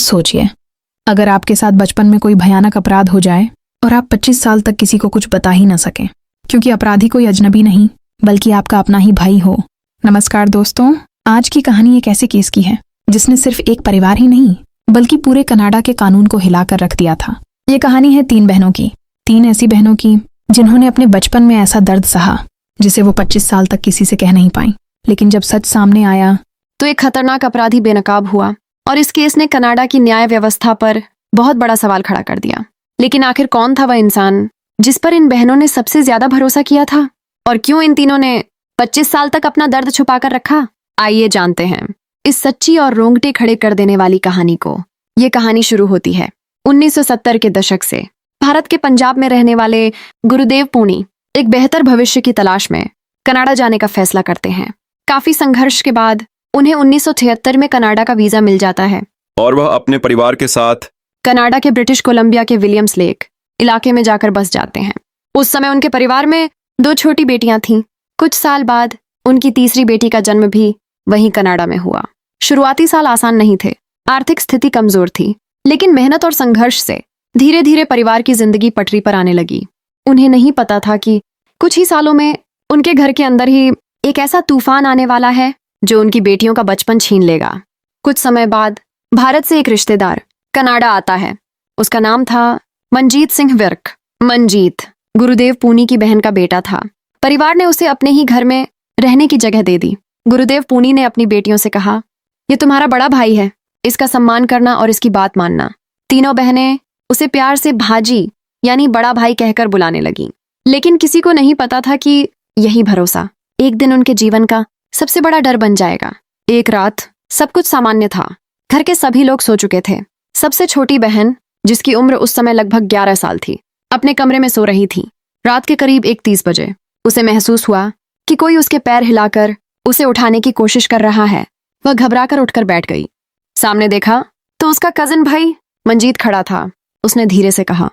सोचिए, अगर आपके साथ बचपन में कोई भयानक अपराध हो जाए और आप 25 साल तक किसी को कुछ बता ही ना सकें, क्योंकि अपराधी कोई अजनबी नहीं बल्कि आपका अपना ही भाई हो। नमस्कार दोस्तों, आज की कहानी एक ऐसे केस की है जिसने सिर्फ एक परिवार ही नहीं बल्कि पूरे कनाडा के कानून को हिलाकर रख दिया था। ये कहानी है 3 बहनों की, 3 ऐसी बहनों की जिन्होंने अपने बचपन में ऐसा दर्द सहा जिसे वो 25 साल तक किसी से कह नहीं पाई। लेकिन जब सच सामने आया तो एक खतरनाक अपराधी बेनकाब हुआ और इस केस ने कनाडा की न्याय व्यवस्था पर बहुत बड़ा सवाल खड़ा कर दिया। लेकिन आखिर कौन था वह इंसान जिस पर इन बहनों ने सबसे ज्यादा भरोसा किया था, और क्यों इन तीनों ने 25 साल तक अपना दर्द छुपाकर रखा? आइए जानते हैं इस सच्ची और रोंगटे खड़े कर देने वाली कहानी को। ये कहानी शुरू होती है 1970 के दशक से। भारत के पंजाब में रहने वाले गुरुदेव पूनी एक बेहतर भविष्य की तलाश में कनाडा जाने का फैसला करते हैं। काफी संघर्ष के बाद उन्हें 1976 में कनाडा का वीजा मिल जाता है और वह अपने परिवार के साथ कनाडा के ब्रिटिश कोलंबिया के विलियम्स लेक इलाके में जाकर बस जाते हैं। उस समय उनके परिवार में 2 छोटी बेटियां थीं। कुछ साल बाद उनकी तीसरी बेटी का जन्म भी वहीं कनाडा में हुआ। शुरुआती साल आसान नहीं थे, आर्थिक स्थिति कमजोर थी, लेकिन मेहनत और संघर्ष से धीरे धीरे परिवार की जिंदगी पटरी पर आने लगी। उन्हें नहीं पता था कि कुछ ही सालों में उनके घर के अंदर ही एक ऐसा तूफान आने वाला है जो उनकी बेटियों का बचपन छीन लेगा। कुछ समय बाद भारत से एक रिश्तेदार कनाडा आता है। उसका नाम था मनजीत सिंह विर्क। मनजीत गुरुदेव पूनी की बहन का बेटा था। परिवार ने उसे अपने ही घर में रहने की जगह दे दी। गुरुदेव पूनी ने अपनी बेटियों से कहा, ये तुम्हारा बड़ा भाई है, इसका सम्मान करना और इसकी बात मानना। तीनों बहनें उसे प्यार से भाजी यानी बड़ा भाई कहकर बुलाने लगीं। लेकिन किसी को नहीं पता था कि यही भरोसा एक दिन उनके जीवन का सबसे बड़ा डर बन जाएगा। एक रात सब कुछ सामान्य था। घर के सभी लोग सो चुके थे। सबसे छोटी बहन, जिसकी उम्र उस समय लगभग 11 साल थी, अपने कमरे में सो रही थी। रात के करीब 1:30 बजे उसे महसूस हुआ कि कोई उसके पैर हिलाकर उसे उठाने की कोशिश कर रहा है। वह घबराकर उठकर बैठ गई। सामने देखा तो उसका कजिन भाई मनजीत खड़ा था। उसने धीरे से कहा,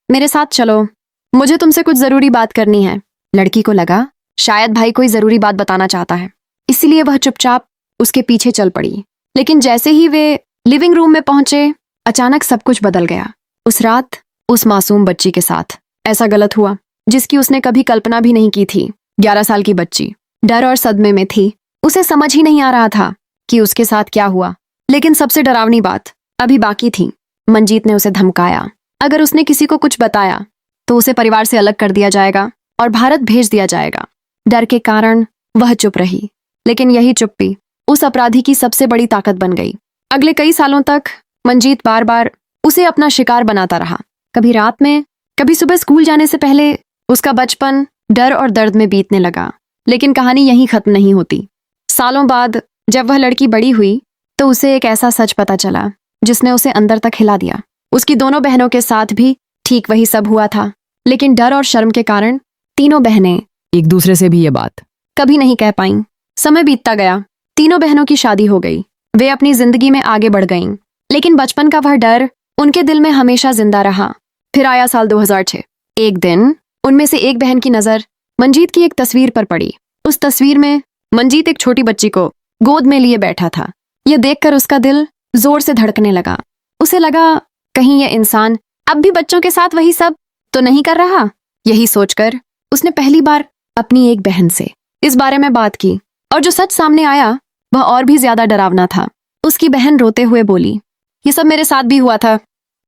मेरे साथ चलो, मुझे तुमसे कुछ जरूरी बात करनी है। लड़की को लगा शायद भाई कोई जरूरी बात बताना चाहता है, इसलिए वह चुपचाप उसके पीछे चल पड़ी। लेकिन जैसे ही वे लिविंग रूम में पहुंचे, अचानक सब कुछ बदल गया। उस रात उस मासूम बच्ची के साथ ऐसा गलत हुआ जिसकी उसने कभी कल्पना भी नहीं की थी। 11 साल की बच्ची डर और सदमे में थी। उसे समझ ही नहीं आ रहा था कि उसके साथ क्या हुआ। लेकिन सबसे डरावनी बात अभी बाकी थी। मनजीत ने उसे धमकाया, अगर उसने किसी को कुछ बताया तो उसे परिवार से अलग कर दिया जाएगा और भारत भेज दिया जाएगा। डर के कारण वह चुप रही, लेकिन यही चुप्पी उस अपराधी की सबसे बड़ी ताकत बन गई। अगले कई सालों तक मनजीत बार बार उसे अपना शिकार बनाता रहा। कभी रात में, कभी सुबह स्कूल जाने से पहले। उसका बचपन डर और दर्द में बीतने लगा। लेकिन कहानी यहीं खत्म नहीं होती। सालों बाद जब वह लड़की बड़ी हुई तो उसे एक ऐसा सच पता चला जिसने उसे अंदर तक हिला दिया। उसकी दोनों बहनों के साथ भी ठीक वही सब हुआ था, लेकिन डर और शर्म के कारण तीनों बहनें एक दूसरे से भी ये बात कभी नहीं कह पाईं। समय बीतता गया। तीनों बहनों की शादी हो गई। वे अपनी जिंदगी में आगे बढ़ गईं, लेकिन बचपन का वह डर उनके दिल में हमेशा जिंदा रहा। फिर आया साल 2006। एक दिन उनमें से एक बहन की नजर मनजीत की एक तस्वीर पर पड़ी। उस तस्वीर में मनजीत एक छोटी बच्ची को गोद में लिए बैठा था। यह देखकर उसका दिल जोर से धड़कने लगा। उसे लगा कहीं यह इंसान अब भी बच्चों के साथ वही सब तो नहीं कर रहा। यही सोचकर उसने पहली बार अपनी एक बहन से इस बारे में बात की, और जो सच सामने आया वह और भी ज्यादा डरावना था। उसकी बहन रोते हुए बोली, ये सब मेरे साथ भी हुआ था।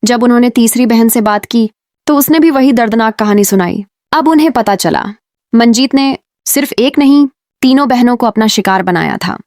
जब उन्होंने तीसरी बहन से बात की तो उसने भी वही दर्दनाक कहानी सुनाई। अब उन्हें पता चला मनजीत ने सिर्फ एक नहीं, तीनों बहनों को अपना शिकार बनाया था।